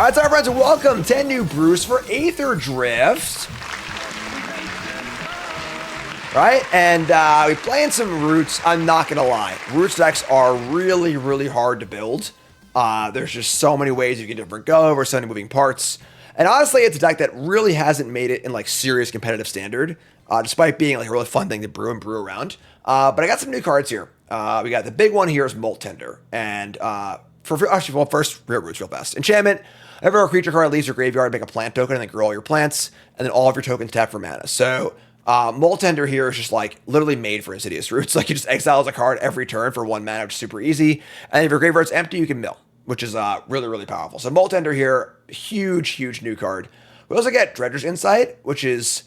Alright, so friends, welcome 10 New Brews for Aetherdrift. Right, and we playing some Roots. I'm not gonna lie, Roots decks are really, really hard to build. There's just so many ways you can different go over, so many moving parts. And honestly, it's a deck that really hasn't made it in like serious competitive standard, despite being like a really fun thing to brew and brew around. But I got some new cards here. We got the big one here is Molt Tender, and first real Roots real fast. Enchantment. Whenever a creature card leaves your graveyard, make a plant token and then grow all your plants, and then all of your tokens tap for mana. So Molt Tender here is just like literally made for Insidious Roots. Like you just exile a card every turn for 1 mana, which is super easy. And if your graveyard's empty, you can mill, which is really, really powerful. So Molt Tender here, huge, huge new card. We also get Dredger's Insight, which is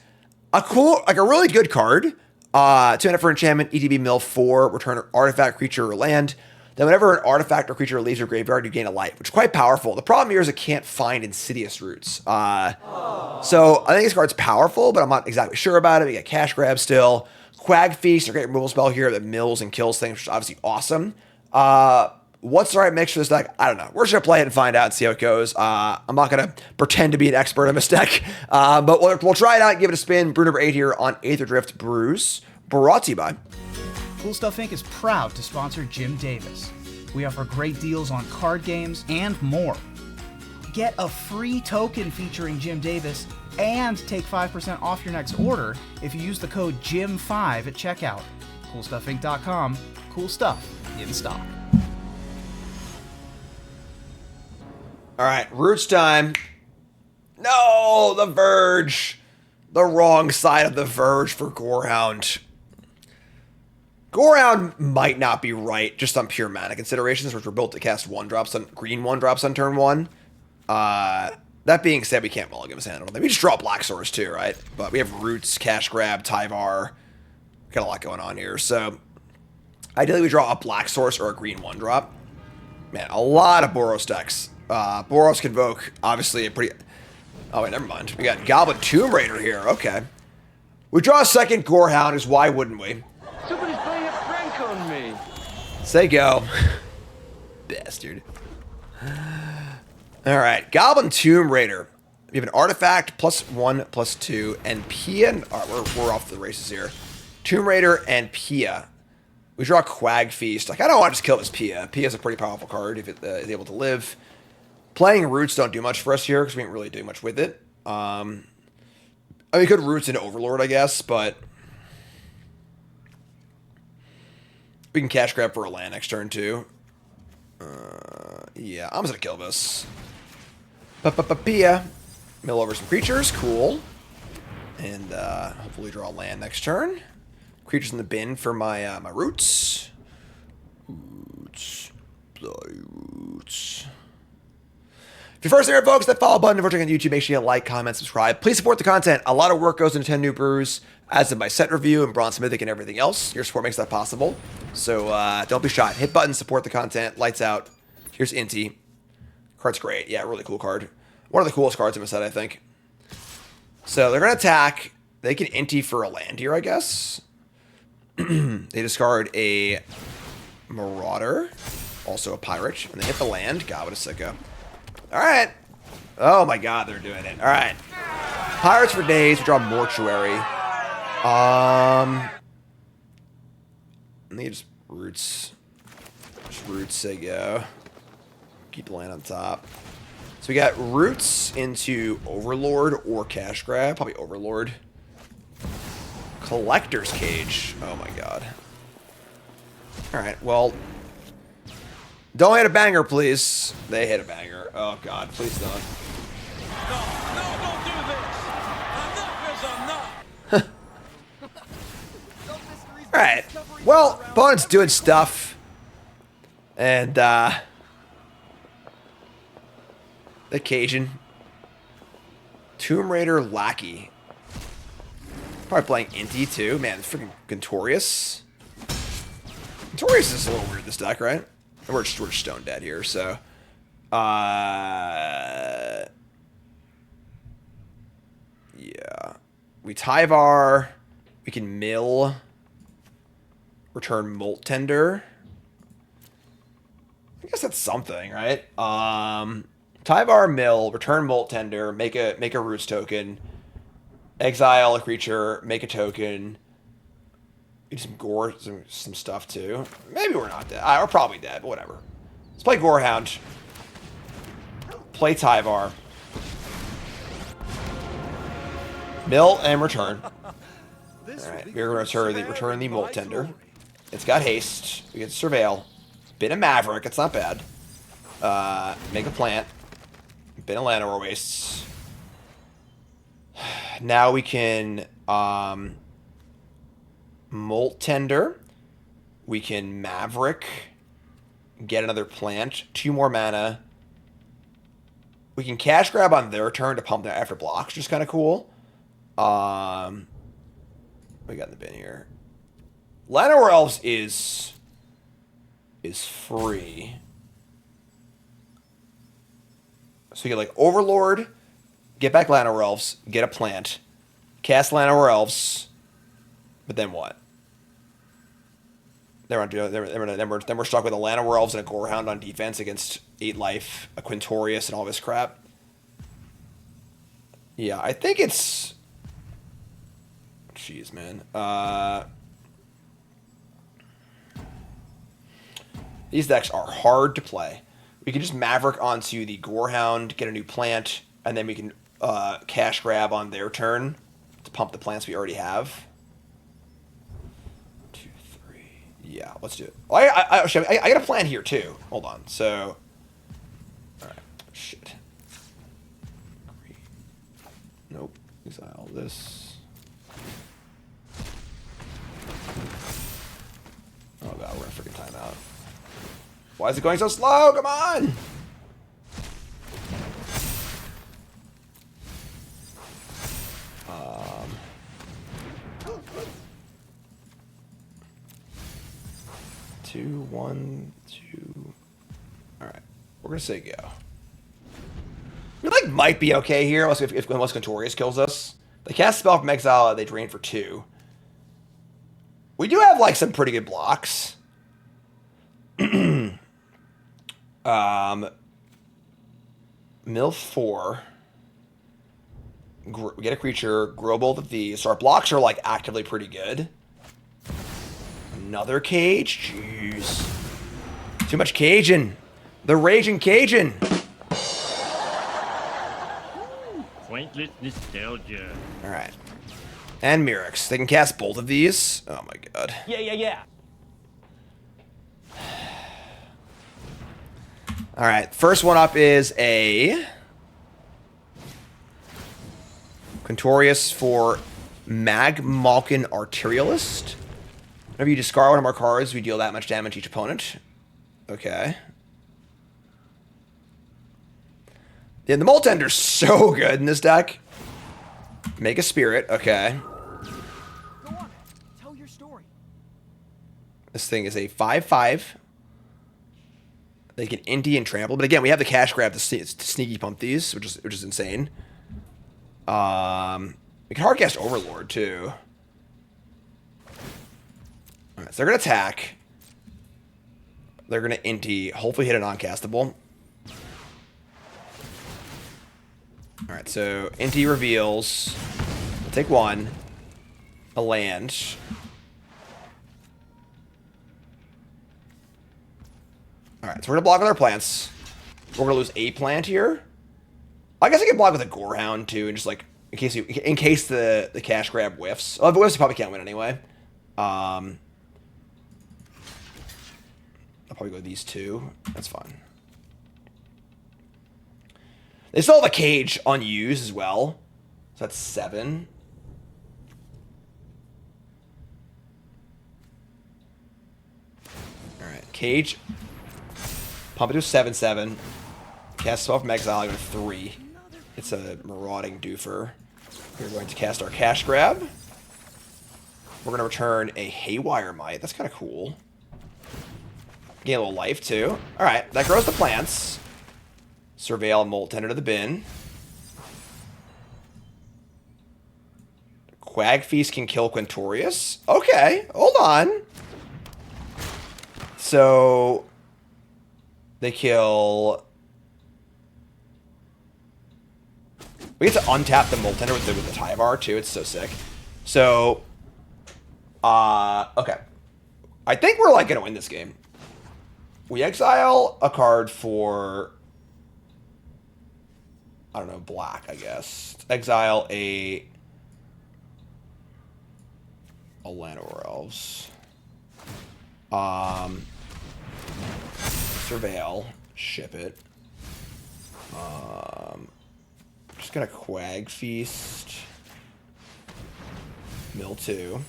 a cool, like a really good card. 2 mana for enchantment, ETB mill 4, return an artifact, creature, or land. Then whenever an artifact or creature leaves your graveyard, you gain a life, which is quite powerful. The problem here is it can't find Insidious Roots. So I think this card's powerful, but I'm not exactly sure about it. We get Cash Grab still. Quag Feast, a great removal spell here that mills and kills things, which is obviously awesome. What's the right mix for this deck? I don't know. We're just going to play it and find out and see how it goes. I'm not going to pretend to be an expert on this deck, but we'll try it out and give it a spin. Brew number 8 here on Aetherdrift Brews, brought to you by Cool Stuff Inc. is proud to sponsor Jim Davis. We offer great deals on card games and more. Get a free token featuring Jim Davis and take 5% off your next order if you use the code JIM5 at checkout. CoolStuffInc.com. Cool stuff in stock. All right, Roots time. No, the Verge. The wrong side of the Verge for Gorehound. Gorehound might not be right just on pure mana considerations, which were built to cast green 1-drops on turn 1. That being said, we can't mulligan his hand. We just draw Black Source too, right? But we have Roots, Cash Grab, Tyvar. Got a lot going on here. So ideally we draw a Black Source or a green 1-drop. Man, a lot of Boros decks. Boros Convoke, obviously a pretty... Oh, wait, never mind. We got Goblin Tomb Raider here. Okay. We draw a second Gorehound, because why wouldn't we? Somebody's playing a prank on me. Say go. Bastard. Alright, Goblin Tomb Raider. We have an artifact, +1/+2, and Pia. Alright, we're off the races here. Tomb Raider and Pia. We draw Quag Feast. Like, I don't want to just kill this Pia. Pia's a pretty powerful card if it is able to live. Playing Roots don't do much for us here because we ain't really doing much with it. I mean, we could Roots into Overlord, I guess, but we can Cash Grab for a land next turn, too. Yeah, I'm just gonna kill this. Pia. Mill over some creatures. Cool. And hopefully draw a land next turn. Creatures in the bin for my my Roots. Roots. If you're first here, folks, that follow button. If you're watching on YouTube, make sure you like, comment, subscribe. Please support the content. A lot of work goes into 10 New Brews, as in my set review and Bronze Mythic and everything else. Your support makes that possible. So don't be shy. Hit button, support the content. Lights out. Here's Inti. Card's great. Yeah, really cool card. One of the coolest cards in my set, I think. So they're going to attack. They can Inti for a land here, I guess. They discard a Marauder. Also a Pirate. And they hit the land. God, what a sicko. Alright. Oh my god, they're doing it. Alright. Pirates for days. We draw Mortuary. And they just Roots. Just Roots, say go. Keep the land on top. So we got Roots into Overlord or Cash Grab. Probably Overlord. Collector's Cage. Oh my god. Alright, well... Don't hit a banger, please. They hit a banger. Oh, God. Please don't. No, don't do this. Enough is enough. Alright. Well, opponent's doing stuff. And, the Cajun. Tomb Raider Lackey. Probably playing Inti, too. Man, it's freaking Gontorius. Gontorius is a little weird, this deck, right? We're just stone dead here, so. Yeah. We Tyvar. We can mill. Return Molt Tender. I guess that's something, right? Tyvar Tyvar Mill, return Molt Tender, make a Roots token, exile a creature, make a token. Do some gore, some stuff too. Maybe we're not dead. We're probably dead, but whatever. Let's play Gorehound. Play Tyvar. Mill and return. Alright, we're going to return the Molt Tender. It's got haste. We get Surveil. Bit of Maverick, it's not bad. Make a plant. Bit of Llanowar Wastes. Now we can Molt Tender. We can Maverick. Get another plant. 2 more mana. We can cash grab on their turn to pump their after blocks, which is kind of cool. What we got in the bin here? Llanowar Elves is free. So you get like Overlord, get back Llanowar Elves, get a plant, cast Llanowar Elves, but then what? Then we're stuck with a Llanowar Elves and a Gorehound on defense against 8 life, a Quintorius, and all this crap. Yeah, I think it's... Jeez, man. These decks are hard to play. We can just Maverick onto the Gorehound, get a new plant, and then we can cash grab on their turn to pump the plants we already have. 2, 3. Yeah, let's do it. Oh, I got a plan here, too. Hold on. So... Alright. Shit. Nope. Exile this. Oh god, we're gonna freaking time out. Why is it going so slow? Come on! Two, 1, 2. Alright. We're gonna say go. We like might be okay here, unless Quintorius kills us. They cast spell from exile, they drain for 2. We do have like some pretty good blocks. Mill 4. We get a creature, grow both of these. So our blocks are like actively pretty good. Another cage? Jeez. Too much Cajun. The Raging Cajun. Pointless nostalgia. Alright. And Mirrex. They can cast both of these. Oh my god. Yeah. Alright, first one up is a Quintorius for Magmalkin Arterialist. Whenever you discard one of our cards, we deal that much damage to each opponent. Okay. Yeah, the Molt Tender's so good in this deck. Make a Spirit, okay. Go on, tell your story. This thing is a 5/5. They can Indy and Trample, but again, we have the cash grab to sneaky pump these, which is insane. We can hardcast Overlord too. All right, so they're gonna attack. They're gonna Indy, hopefully hit a non-castable. All right, so Indy reveals. We'll take 1, a land. Alright, so we're going to block with our plants. We're going to lose a plant here. I guess I can block with a Gorehound too, and just like, in case the cash grab whiffs. Oh, if it whiffs, I probably can't win anyway. I'll probably go with these 2. That's fine. They still have a cage unused as well. So that's 7. Alright, cage. Pump it to a 7/7. Cast spell from exile, go to 3. It's a marauding doofer. We're going to cast our cash grab. We're going to return a Haywire Might. That's kind of cool. Gain a little life too. Alright, that grows the plants. Surveil Molt Tender to the bin. Quag Feast can kill Quintorius. Okay, hold on. So they kill We get to untap the Moltender with the Tyvar too. It's so sick. So, okay. I think we're like gonna win this game. We exile a card for, I don't know, black, I guess. Exile a Llanowar Elves. Surveil. Ship it. Just gonna Quag Feast. Mill 2.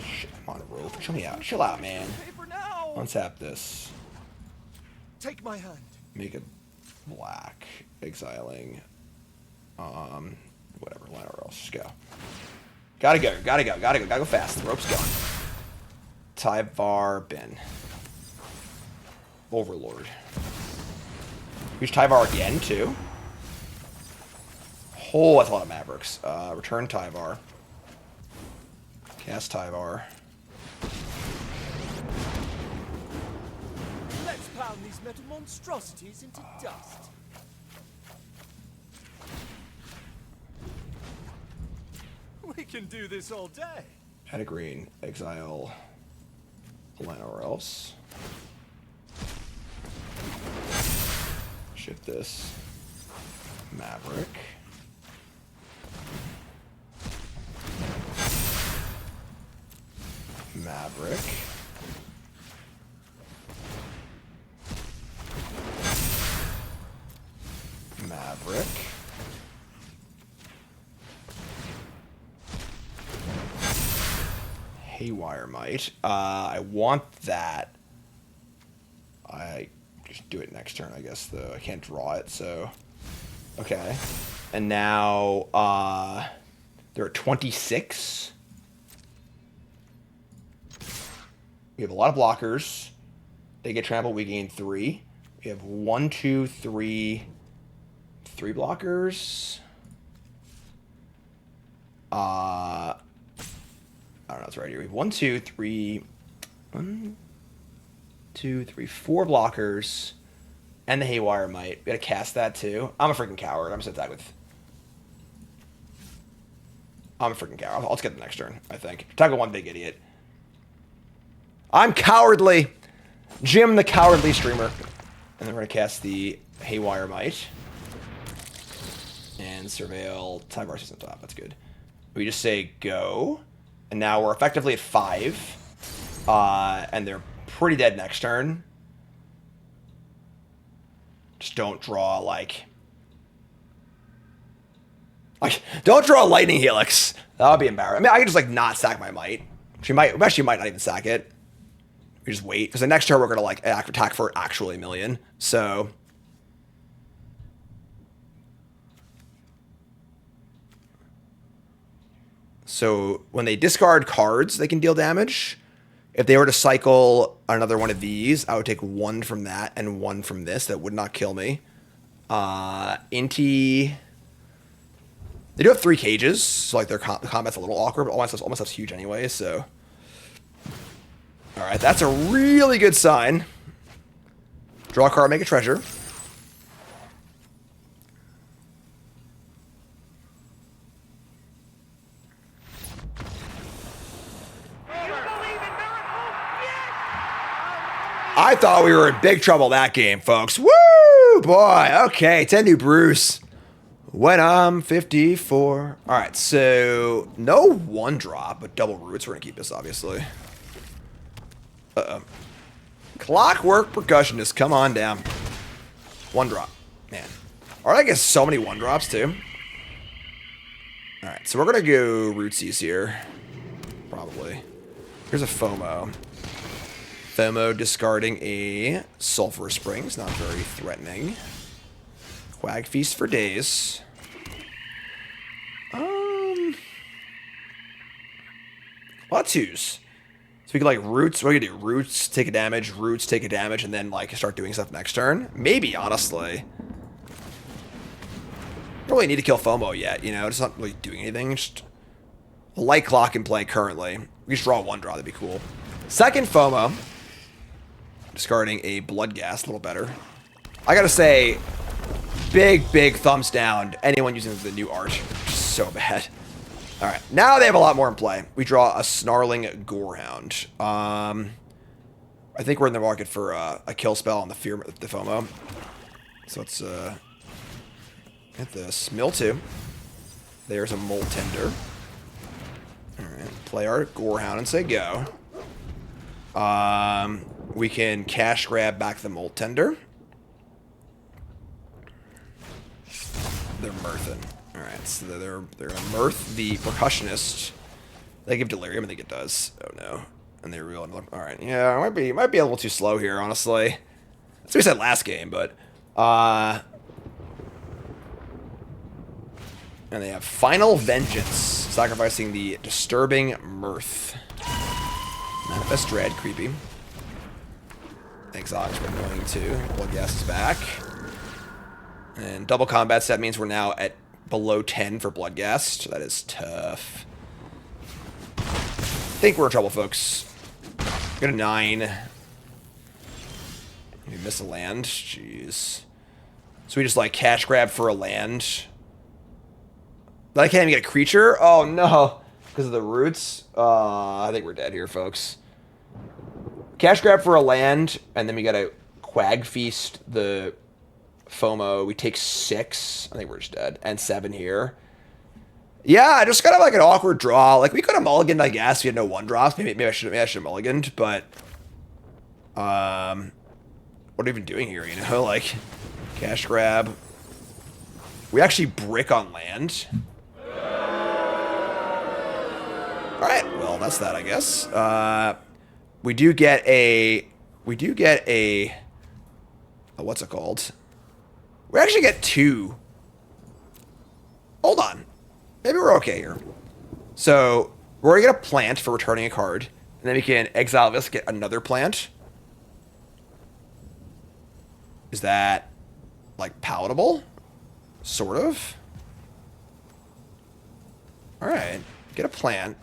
Shit, I'm on a rope. Chill me out. Chill out, man. Paper now. Untap this. Take my hand. Make it black. Exiling. Whatever. Llanowar Elves. Just go. Gotta go. Gotta go fast. The rope's gone. Tyvar bin. Overlord. Use Tyvar again, too. Oh, that's a lot of Mavericks. Return Tyvar. Cast Tyvar. Let's pound these metal monstrosities into dust. We can do this all day. Add a green. Exile Llanowar Elves. Shift this. Maverick. Maverick. Maverick. Haywire Might. I want that. I just do it next turn, I guess, though. I can't draw it, so... Okay. And now, they're at 26. We have a lot of blockers. They get trampled, we gain 3. We have 1, 2, 3... 3 blockers. I don't know, it's right here. We have 1, 2, 3... 1, 2, 3, 4 blockers. And the Haywire Might. We gotta cast that too. I'm a freaking coward. I'm just gonna attack with... I'm a freaking coward. I'll just get the next turn, I think. Attack with one big idiot. I'm cowardly! Jim the cowardly streamer. And then we're gonna cast the Haywire Might. And Surveil Tyvar System top. That's good. We just say go. And now we're effectively at 5. And they're pretty dead next turn. Just don't draw, like, don't draw a Lightning Helix. That would be embarrassing. I mean, I could just, like, not sack my Might. She might, actually might not even sack it. We just wait. Because the next turn we're going to, like, attack for actually a million. So... So, when they discard cards, they can deal damage. If they were to cycle another one of these, I would take 1 from that and 1 from this. That would not kill me. Inti... They do have 3 cages, so like their combat's a little awkward, but all my stuff's huge anyway, so... Alright, that's a really good sign. Draw a card, make a treasure. I thought we were in big trouble that game, folks. Woo! Boy, okay. 10 New Brews. When I'm 54. All right, so no 1-drop, but double roots. We're going to keep this, obviously. Uh-oh. Clockwork Percussionist, come on down. 1-drop. Man. All right, I guess so many 1-drops, too. All right, so we're going to go rootsies here. Probably. Here's a FOMO. FOMO discarding a Sulphur Springs, not very threatening. Quag Feast for days. A lot of 2s. So we could like roots. What do you do? Roots take a damage, roots take a damage, and then like start doing stuff next turn. Maybe, honestly. Don't really need to kill FOMO yet, you know? It's not really doing anything. Just a light clock in play currently. We just draw a 1-draw, that'd be cool. Second FOMO. Discarding a Bloodghast, a little better. I gotta say, big thumbs down to anyone using the new art. So bad. All right, now they have a lot more in play. We draw a Snarling Gorehound. I think we're in the market for a kill spell on the FOMO. So let's get this. Mill 2. There's a Molt Tender. Alright, play our Gorehound and say go. We can cash grab back the Molt Tender. They're mirthing. Alright, so they're gonna mirth the Percussionist. They give Delirium, I think it does. Oh no. And they reel another. Alright, yeah, it might be a little too slow here, honestly. That's what we said last game, but and they have Final Vengeance, sacrificing the Disturbing Mirth. Manifest Dread, creepy. Exotic, we're going to. Bloodghast is back. And double combat set means we're now at below 10 for Bloodghast. That is tough. I think we're in trouble, folks. Got a 9. We miss a land. Jeez. So we just, like, cash grab for a land. But I can't even get a creature? Oh, no. Because of the roots? I think we're dead here, folks. Cash grab for a land, and then we gotta Quag Feast the FOMO. We take 6. I think we're just dead. And 7 here. Yeah, just kind of like an awkward draw. Like, we could have mulliganed, I guess. We had no 1-drops. Maybe I should have mulliganed, but what are we even doing here, you know? Like, cash grab. We actually brick on land. Alright, well, that's that, I guess. We do get a what's it called? We actually get 2. Hold on. Maybe we're okay here. So, we're going to get a plant for returning a card. And then we can exile this, get another plant. Is that, like, palatable? Sort of. Alright. Get a plant.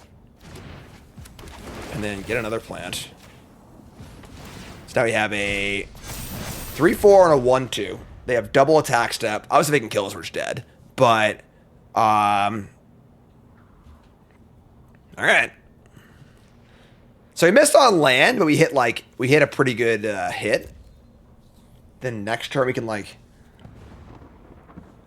And then get another plant. So now we have a 3-4 and a 1-2. They have double attack step. Obviously, they can kill us, we're just dead. But, alright. So we missed on land, but we hit a pretty good hit. Then next turn we can, like,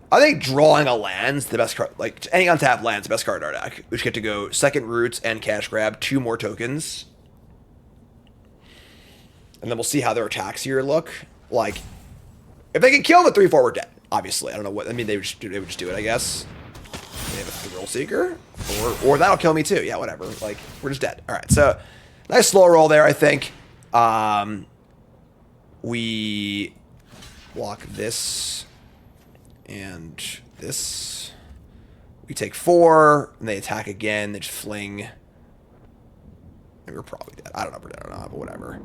I think drawing a land's the best card. Like, any untapped land's the best card in our deck. We just get to go second roots and cash grab 2 more tokens. And then we'll see how their attacks here look. Like, if they can kill the 3-4, we're dead. Obviously, I don't know what. I mean, they would just do it, I guess. They have a Thrill Seeker, or that'll kill me too. Yeah, whatever. Like, we're just dead. All right, so nice slow roll there. I think we block this and this. We take 4, and they attack again. They just fling. And we're probably dead. I don't know if we're dead or not, but whatever.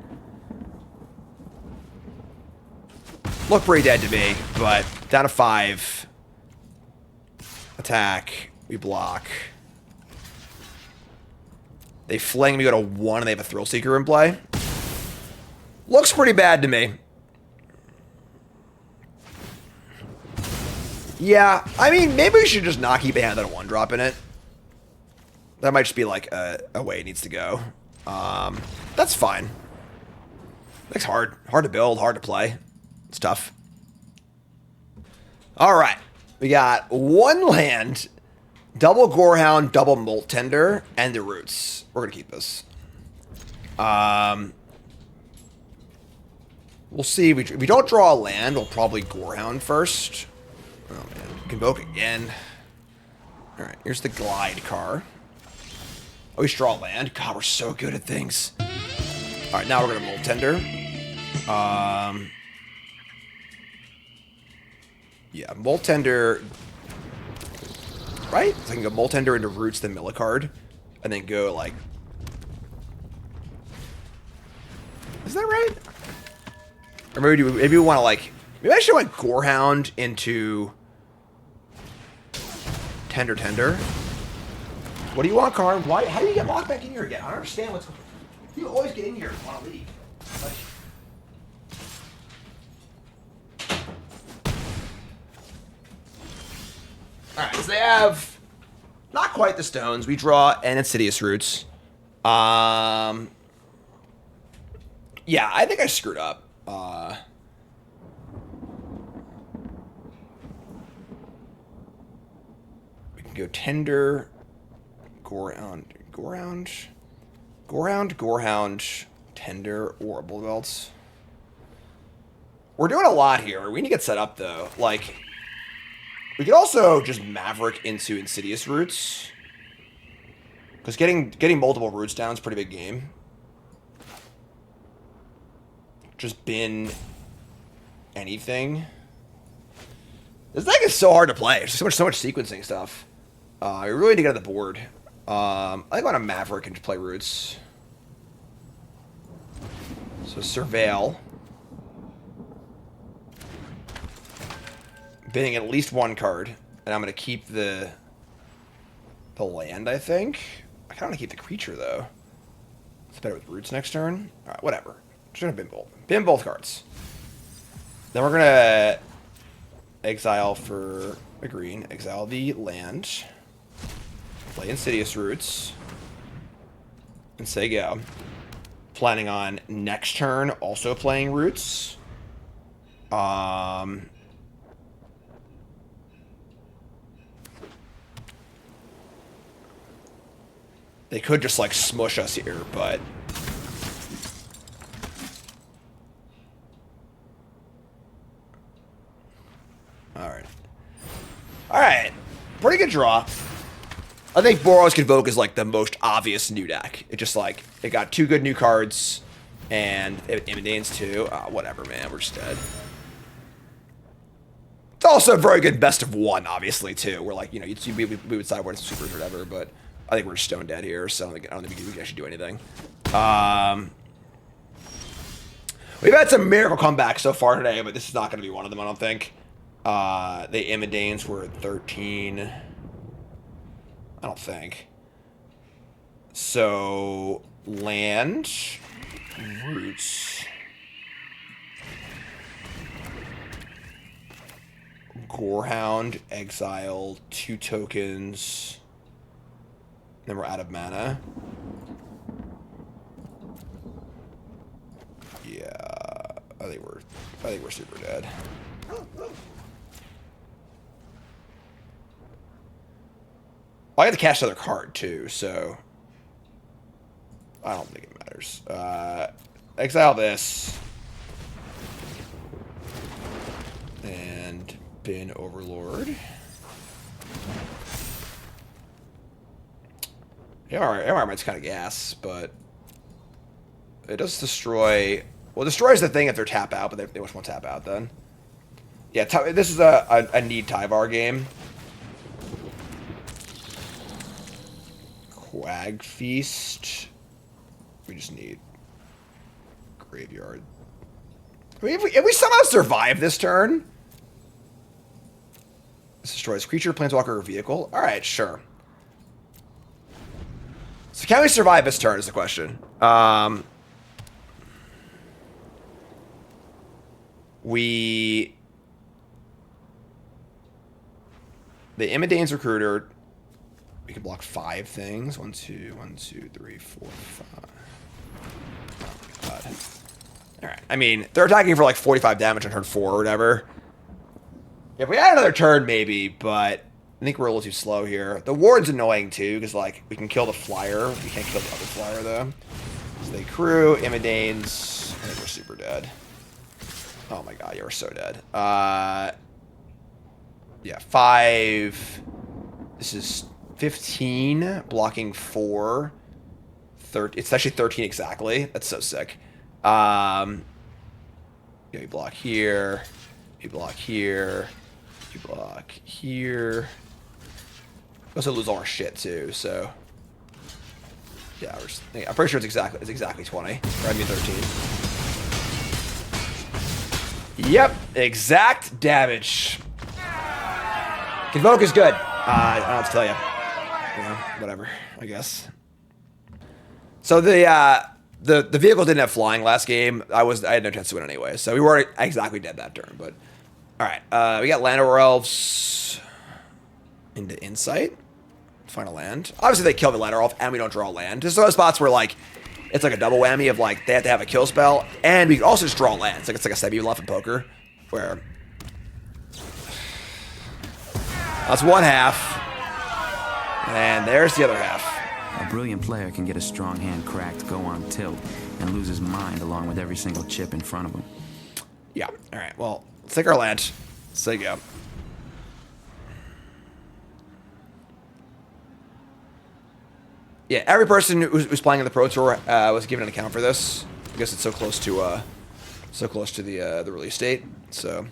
Look pretty dead to me, but down to 5. Attack. We block. They fling. We go to 1, and they have a Thrill Seeker in play. Looks pretty bad to me. Yeah, I mean, maybe we should just not keep a hand that a 1-drop in it. That might just be like a way it needs to go. That's fine. It's hard to build, hard to play. It's tough. All right, we got 1 land, double Gorehound, double Molt Tender, and the roots. We're gonna keep this. We'll see. If we don't draw a land, we'll probably Gorehound first. Oh man, Convoke again. All right, here's the Glide car. Oh, we should draw a land. God, we're so good at things. All right, now we're gonna Molt Tender. Yeah, Molt Tender. Right? So I can go Molt Tender into roots, then mill a card, and then go like. Is that right? Or maybe we want to like. Maybe I should have went Gorehound into Tender. What do you want, Karn? Why? How do you get locked back in here again? I don't understand what's going on. You always get in here and want to leave. Like, All right, so they have not quite the stones. We draw an Insidious Roots. Yeah, I think I screwed up. We can go Tender, Gorehound, Tender, or Belts. We're doing a lot here. We need to get set up, though. Like, we could also just Maverick into Insidious Roots. Because getting multiple roots down is a pretty big game. Just bin anything. This deck is so hard to play. There's just so much sequencing stuff. We really need to get on the board. I think I want to Maverick and just play roots. So Surveil. Binning at least one card. And I'm going to keep the land, I think. I kind of want to keep the creature, though. It's better with roots next turn. All right, whatever. Just going to bin both. Bin both cards. Then we're going to exile for a green. Exile the land. Play Insidious Roots. And say go. Planning on next turn also playing roots. They could just, like, smush us here, but... Alright. Alright. Pretty good draw. I think Boros Convoke is, like, the most obvious new deck. It just, like, it got 2 good new cards, and it imitates 2. Whatever, man. We're just dead. It's also a very good best of 1, obviously, too. We're, like, you know, we would sideboard supers or whatever, but... I think we're stone dead here, so I don't think we can actually do anything. We've had some miracle comebacks so far today, but this is not going to be one of them, I don't think. The Imidanes were at 13. I don't think. So, land, roots, Gorehound, exile, 2 tokens... Then we're out of mana. Yeah, I think we're super dead. I have to cast another card too, so I don't think it matters. Exile this and bin Overlord. Environment's kind of gas, but it does destroy... Well, it destroys the thing if they're tap out, but they just won't tap out then. Yeah, this is a need Tyvar game. Quag Feast. We just need Graveyard. I mean, if we somehow survive this turn... This destroys creature, planeswalker, or vehicle. Alright, sure. So can we survive this turn is the question. The Imidane's Recruiter, we can block 5 things. 1, 2, 3, 4, 5. Oh my god. Alright, I mean, they're attacking for like 45 damage on turn 4 or whatever. If we had another turn, maybe, but... I think we're a little too slow here. The ward's annoying too, because like we can kill the flyer. We can't kill the other flyer though. So they crew, Imidanes. I think we're super dead. Oh my god, you're so dead. Yeah, 5. This is 15, blocking 4. 13. It's actually 13 exactly. That's so sick. Yeah, you block here. You block here. You block here. We also lose all our shit too, so yeah, I'm pretty sure it's exactly 20. Or I mean 13. Yep, exact damage. Convoke is good. I don't know what to tell you. You know, whatever, I guess. So the vehicle didn't have flying last game. I had no chance to win anyway, so we weren't exactly dead that turn. But all right, we got Land Over Elves. into Insight. Find a land. Obviously, they kill the ladder off, and we don't draw a land. There's those spots where, like, it's like a double whammy of, like, they have to have a kill spell, and we can also just draw lands. Like, it's like a semi bluff in poker, where... That's one half. And there's the other half. A brilliant player can get a strong hand cracked, go on tilt, and lose his mind along with every single chip in front of him. Yeah. All right. Well, let's take our land. Let's take go. Yeah, every person who's playing in the Pro Tour was given an account for this. I guess it's so close to the release date. So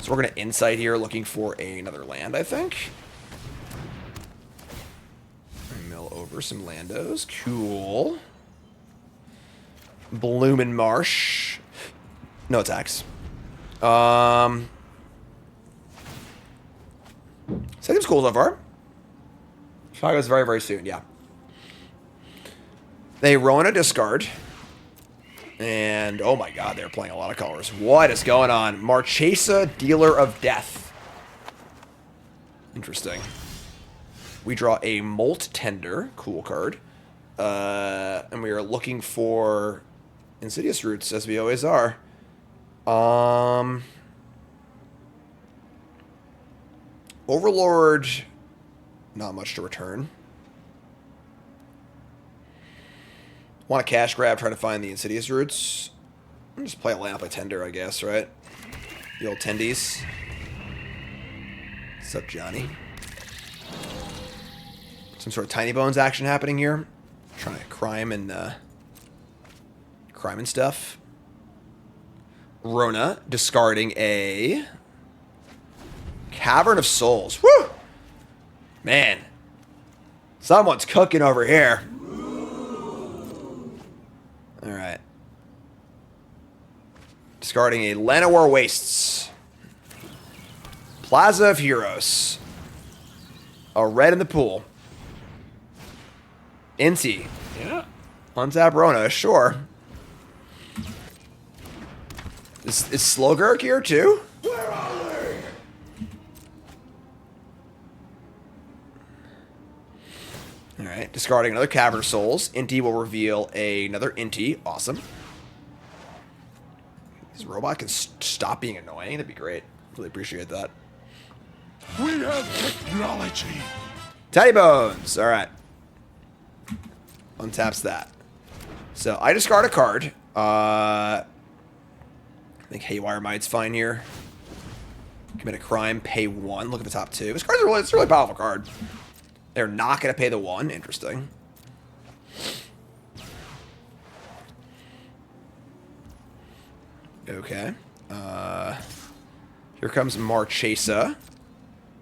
we're gonna Insight here, looking for another land, I think. Mill over some landos. Cool. Bloomin' Marsh. No attacks. Seems cool so far. Chicago's very, very soon, yeah. They Rona discard. And, oh my god, they're playing a lot of colors. What is going on? Marchesa, Dealer of Death. Interesting. We draw a Molt Tender. Cool card. And we are looking for Insidious Roots, as we always are. Overlord, not much to return. Want a cash grab, try to find the Insidious Roots. I'll just play a land, play Tender, I guess, right? The old Tendies. What's up, Johnny? Some sort of Tiny Bones action happening here. Trying to crime and stuff. Rona discarding a Cavern of Souls. Woo! Man. Someone's cooking over here. Alright. Discarding a Llanowar Wastes. Plaza of Heroes. A red in the pool. Inti. Yeah. Untap Rona, sure. Is Slogurk here too? Where are they? Alright, discarding another Cavern of Souls. Inti will reveal another Inti. Awesome. This robot can stop being annoying. That'd be great. Really appreciate that. We have technology. Tiny Bones. Alright. Untaps that. So, I discard a card. I think Haywire Might's fine here. Commit a crime, pay 1. Look at the top 2. This card's it's a really powerful card. They're not going to pay the 1. Interesting. Okay. Here comes Marchesa.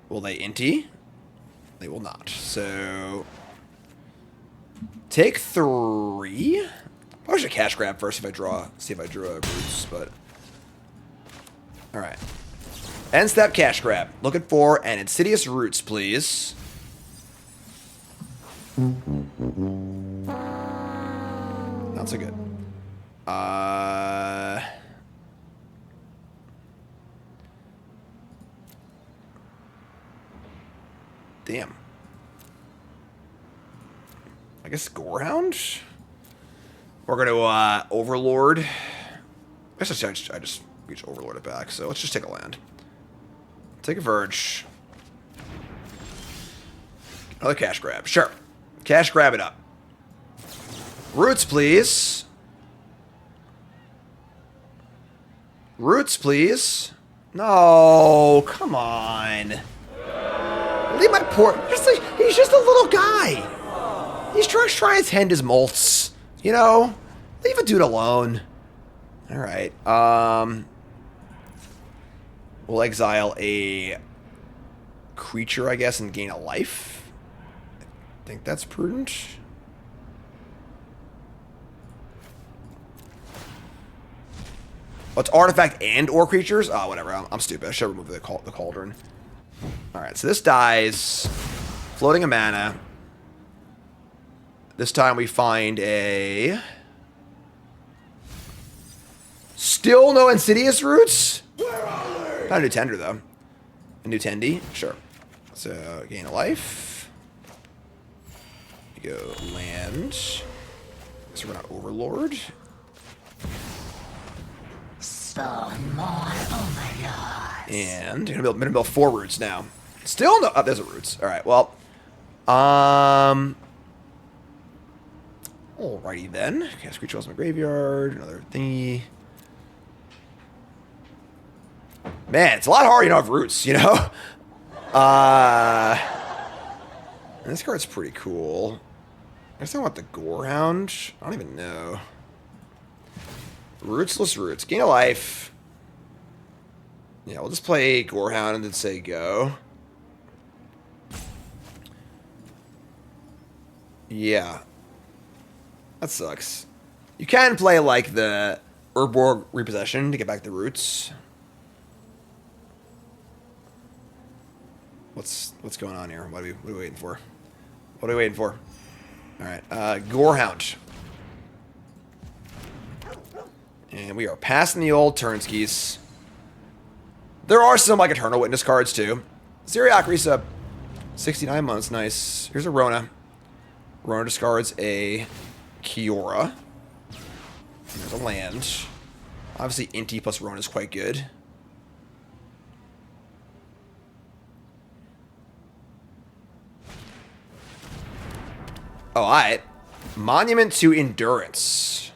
Will they Inti? They will not. So... Take 3. Probably should cash grab first if I draw. See if I drew a Roots, but... Alright. End step cash grab. Looking for an Insidious Roots, please. Not so good. Damn. I guess Gorehound? We're going to Overlord. I just reach Overlord it back, so let's just take a land. Take a Verge. Another cash grab. Sure. Cash grab it up. Roots, please. Roots, please. No, come on. Leave my poor... He's just a little guy. He's trying to tend his molts. You know? Leave a dude alone. Alright. We'll exile a creature, I guess, and gain a life. I think that's prudent. Oh, it's artifact and or creatures? Oh, whatever. I'm stupid. I should remove the cauldron. Alright, so this dies. Floating a mana. This time we find a... Still no Insidious Roots? Not a new Tender, though. A new Tendy? Sure. So, gain a life. You go land. So we're not Overlord. Spawn more overlords. And you're gonna build 4 roots now. Still no. Oh, there's a roots. All right. Well. Alrighty then. Okay, Screech Wells in my graveyard. Another thingy. Man, it's a lot harder, you don't have roots, you know? This card's pretty cool. I guess I want the Gorehound. I don't even know. Rootsless roots. Gain a life. Yeah, we'll just play Gorehound and then say go. Yeah. That sucks. You can play, like, the Urborg Repossession to get back the roots. What's going on here? What are we waiting for? What are we waiting for? Alright, Gorehound. And we are passing the old Turnskis. There are some, like, Eternal Witness cards, too. Syriac resub. 69 months, nice. Here's a Rona. Rona discards a Kiora. And there's a land. Obviously, Inti plus Rona is quite good. Oh, alright. Monument to Endurance.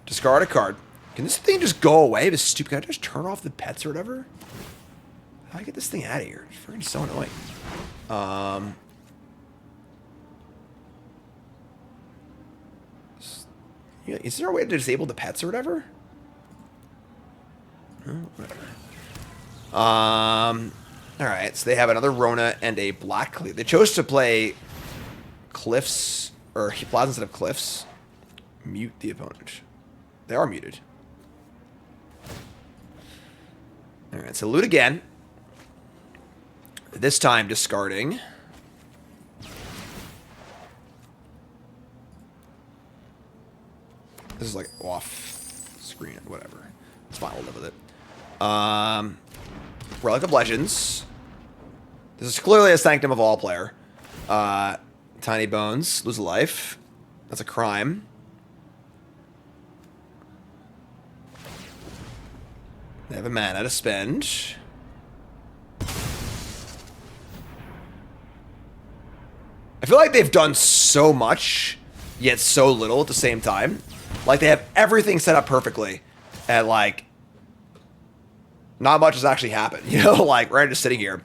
Discard a card. Can this thing just go away? This stupid guy just turn off the pets or whatever? How do I get this thing out of here? It's freaking so annoying. Yeah, is there a way to disable the pets or whatever? Oh, whatever. Alright, so they have another Rona and a Black Cliff. They chose to play Cliffs, or Plasma instead of Cliffs. Mute the opponent. They are muted. Alright, so loot again. This time discarding. This is like off screen, whatever. It's fine, we'll live with it. Relic of Legends. This is clearly a Sanctum of All player. Tiny Bones, lose a life. That's a crime. They have a mana to spend. I feel like they've done so much, yet so little at the same time. Like, they have everything set up perfectly, and, like, not much has actually happened. You know, like, we're just sitting here.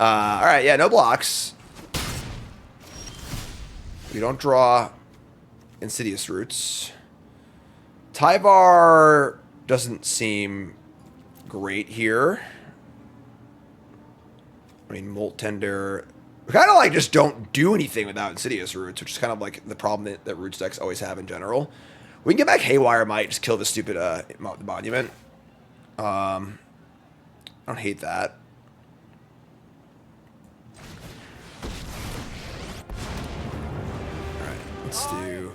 Alright, yeah, no blocks. We don't draw Insidious Roots. Tyvar doesn't seem great here. I mean, Molt Tender. We kind of, like, just don't do anything without Insidious Roots, which is kind of, like, the problem that Roots decks always have in general. We can get back Haywire Might, just kill the stupid monument. I don't hate that. Alright, let's do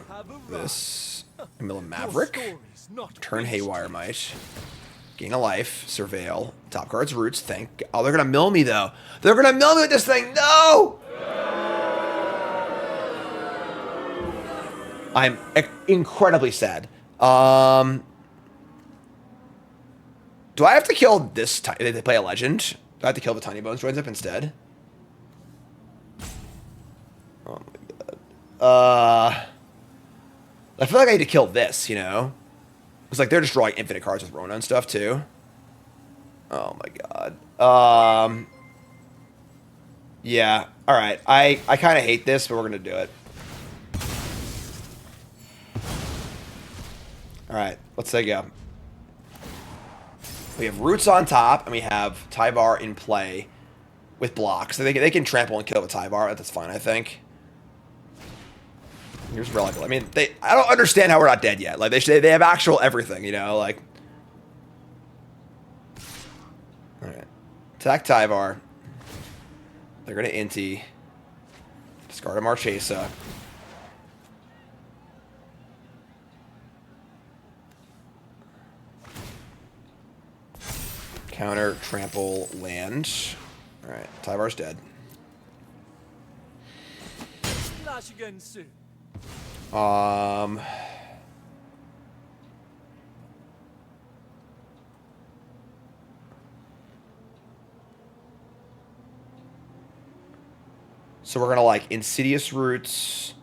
this. Mill Maverick. Turn Haywire Might. Gain a life. Surveil. Top card's Roots. Oh, they're going to mill me, though. They're going to mill me with this thing. No! I'm incredibly sad. Do I have to kill this? Did they play a legend? Do I have to kill the Tiny Bones joins up instead? Oh my god. I feel like I need to kill this, you know? It's like they're just drawing infinite cards with Rona and stuff too. Oh my god. Yeah. Alright. I kind of hate this, but we're going to do it. Alright, let's say go. We have Roots on top, and we have Tyvar in play with blocks. So they can trample and kill with Tyvar. That's fine, I think. Here's Relic. I mean, I don't understand how we're not dead yet. Like, they have actual everything, you know? Like, alright. Attack Tyvar. They're going to Inti. Discard a Marchesa. Counter, trample, land. Alright, Tyvar's dead. Flash again soon. So we're gonna like Insidious Roots.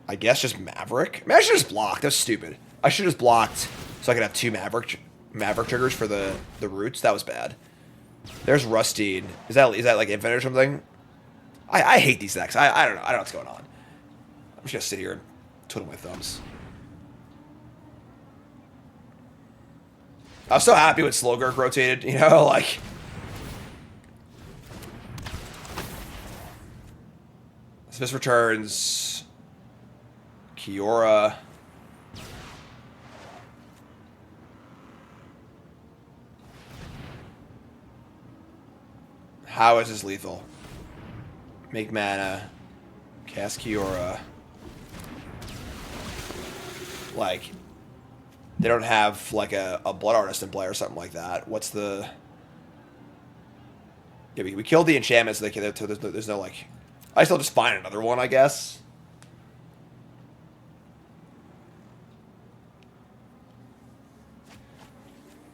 I guess just Maverick. I mean, I should just block. That's stupid. I should just blocked so I could have 2 Maverick triggers for the roots. That was bad. There's Rustine. Is that like infinite or something? I hate these decks. I don't know. I don't know what's going on. I'm just gonna sit here and twiddle my thumbs. I was so happy when Slogurk rotated, you know, like. So this returns Kiora. How is this lethal? Make mana. Cast Kiora. Like, they don't have like a Blood Artist in play or something like that. What's the... Yeah, we killed the enchantment, so there's no like... I still just find another one, I guess.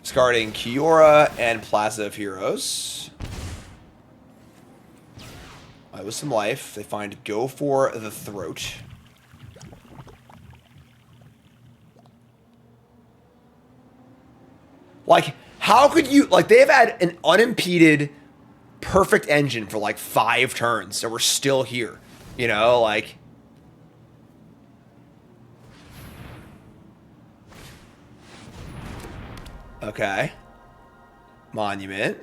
Discarding Kiora and Plaza of Heroes. I lose some life. They find Go for the Throat. Like, how could you... Like, they've had an unimpeded... perfect engine for like 5 turns, so we're still here. You know, like... Okay. Monument.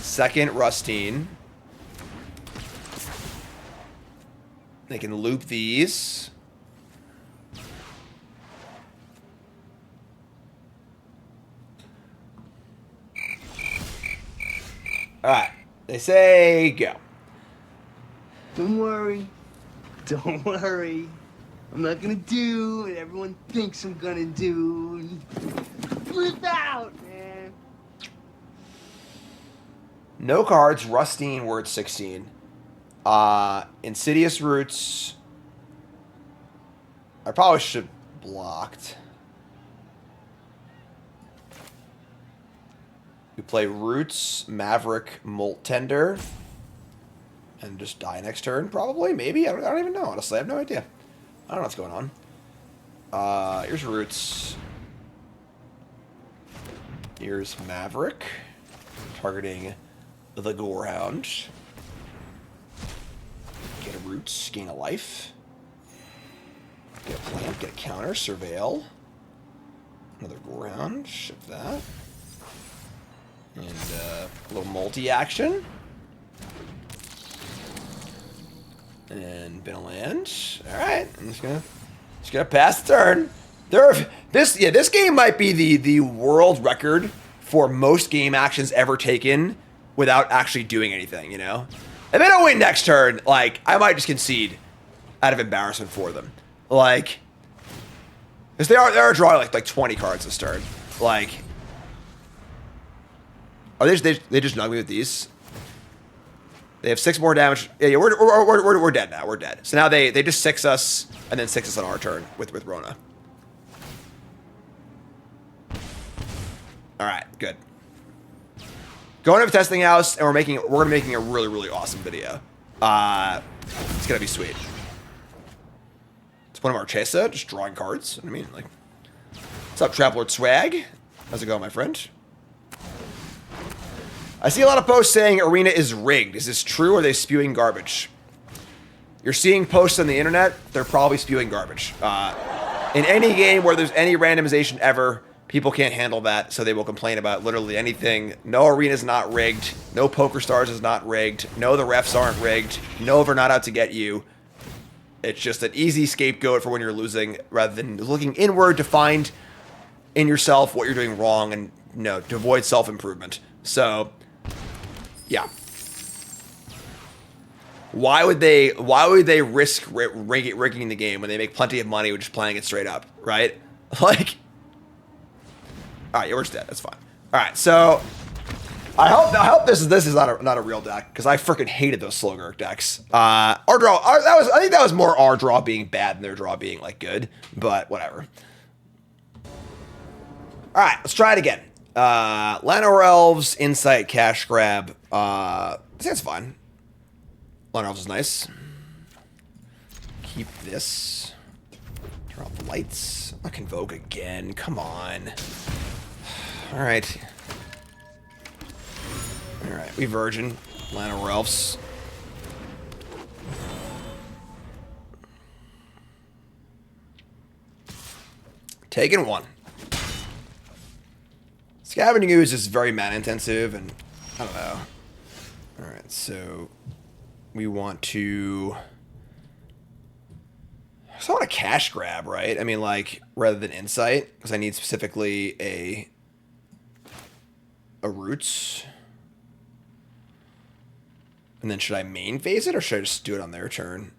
Second, Rustine. They can loop these. Alright. They say go. Don't worry. Don't worry. I'm not gonna do what everyone thinks I'm gonna do. Flip out, man. No cards. Rustine, word 16. Insidious Roots. I probably should have blocked. We play Roots, Maverick, Molt Tender. And just die next turn, probably? Maybe? I don't even know, honestly. I have no idea. I don't know what's going on. Here's Roots. Here's Maverick. Targeting the Gorehound. Get a Roots, gain a life. Get a plant, get a counter, Surveil. Another Gorehound, ship that. And a little multi-action. And bin a land. Alright, I'm just gonna pass the turn. This game might be the world record for most game actions ever taken without actually doing anything, you know? If they don't win next turn, like, I might just concede out of embarrassment for them. Like, because they are drawing like 20 cards this turn. Like, are they just nug me with these? They have 6 more damage. Yeah, we're dead now. We're dead. So now they just 6 us and then 6 us on our turn with Rona. All right, good. Going to the testing house, and we're gonna be making a really awesome video. It's gonna be sweet. It's one of our Chesa, just drawing cards. I mean, like, what's up, Traplord Swag? How's it going, my friend? I see a lot of posts saying Arena is rigged. Is this true, or are they spewing garbage? You're seeing posts on the internet, they're probably spewing garbage. In any game where there's any randomization ever, people can't handle that, so they will complain about literally anything. No, Arena is not rigged. No, Poker Stars is not rigged. No, the refs aren't rigged. No, they're not out to get you. It's just an easy scapegoat for when you're losing, rather than looking inward to find in yourself what you're doing wrong and, you know, to avoid self-improvement. So, yeah. Why would they risk rigging the game when they make plenty of money with just playing it straight up, right? Like, all right, yours dead. That's fine. All right, so I hope this is not a real deck because I freaking hated those Slogurk decks. Our draw I think that was more our draw being bad than their draw being like good, but whatever. All right, let's try it again. Llanowar Elves, Insight, Cash Grab. I think that's fine. Llanowar Elves is nice. Keep this. Turn off the lights. I'll Convoke again. Come on. All right. All right, we Virgin. Llanowar Elves. Taking one. Scavenging Ooze is very mana intensive, and I don't know. Alright, so we want to... I want a cash grab, right? I mean, like, rather than Insight, because I need specifically a Roots. And then should I main phase it, or should I just do it on their turn?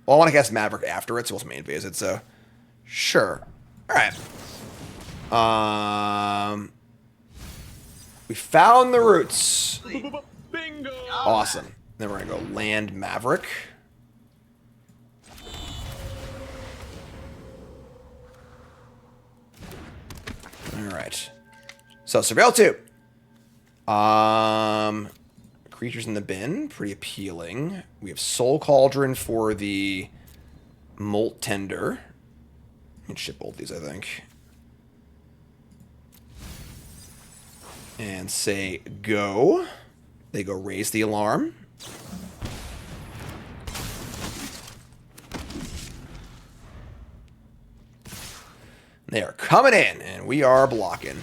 Well, I want to cast Maverick after it, so we'll main phase it, so... Sure. Alright. We found the Roots. Bingo! Awesome. Then we're going to go land Maverick. Alright. So, Surveil 2. Creatures in the bin. Pretty appealing. We have Soul Cauldron for the Molt Tender. I can ship both these, I think. And say go. They go raise the alarm. They are coming in, and we are blocking.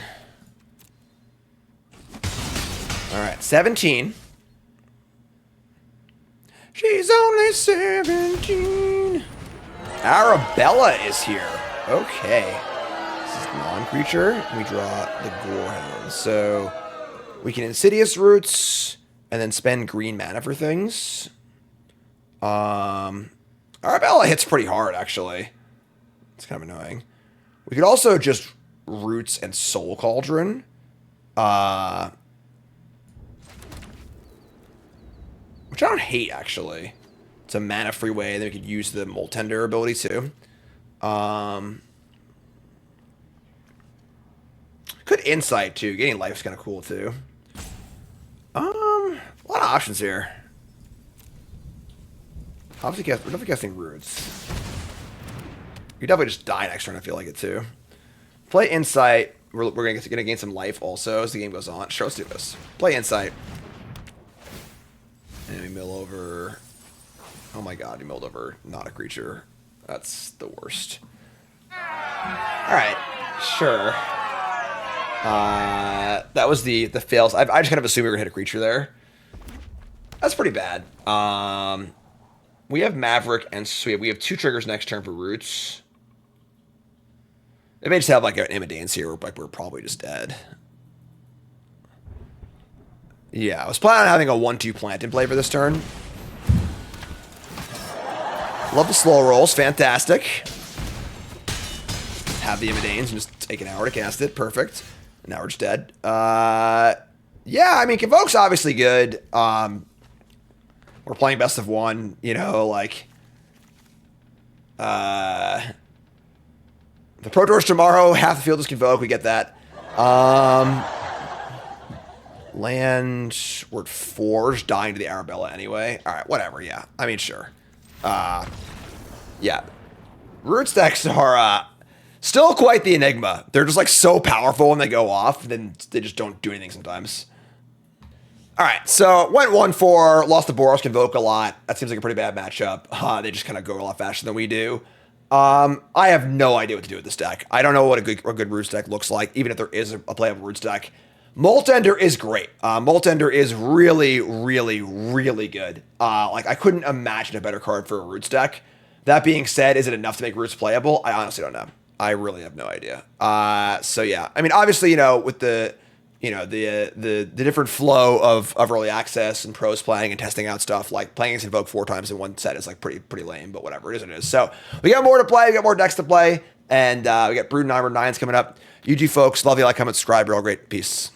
Alright, 17. She's only 17. Arabella is here. Okay. This is non-creature. And we draw the Gorehound. So we can Insidious Roots and then spend green mana for things. Arabella hits pretty hard, actually. It's kind of annoying. We could also just Roots and Soul Cauldron. Which I don't hate, actually. It's a mana-free way. Then we could use the Molt Tender ability, too. Could Insight, too. Getting Life's kind of cool, too. A lot of options here. Obviously, we're definitely casting Roots. You definitely just die next turn, I feel like it, too. Play Insight. We're going to gain some life, also, as the game goes on. Sure, let's do this. Play Insight. And we mill over... Oh my god, we milled over not a creature. That's the worst. Alright, sure. That was the fails. I just kind of assumed we were going to hit a creature there. That's pretty bad. We have Maverick and Sweep. We have 2 triggers next turn for Roots. They may just have like an Imidance here, like we're probably just dead. Yeah, I was planning on having a 1-2 plant in play for this turn. Love the slow rolls, fantastic. Have the Imidance and just take an hour to cast it, perfect. Now we're just dead. Yeah, I mean, Convoke's obviously good. We're playing best of 1, you know, like... The Pro Tours tomorrow, half the field is Convoke, we get that. Land, we're at 4, just dying to the Arabella anyway. Alright, whatever, yeah. I mean, sure. Yeah. Roots decks are still quite the enigma. They're just like so powerful when they go off, then they just don't do anything sometimes. Alright, so went 1-4, lost to Boros, Convoke a lot. That seems like a pretty bad matchup. They just kind of go a lot faster than we do. I have no idea what to do with this deck. I don't know what a good Roots deck looks like, even if there is a playable Roots deck. Molt Tender is great. Molt Tender is really, really, really good. Like, I couldn't imagine a better card for a Roots deck. That being said, is it enough to make Roots playable? I honestly don't know. I really have no idea. So yeah, I mean, obviously, you know, with the different flow of early access and pros playing and testing out stuff, like playing against Invoke 4 times in one set is like pretty lame, but whatever, it is what it is. So we got more to play, we got more decks to play, and we got Brood number 9s coming up. You folks, love you, like, comment, subscribe, you're all great. Peace.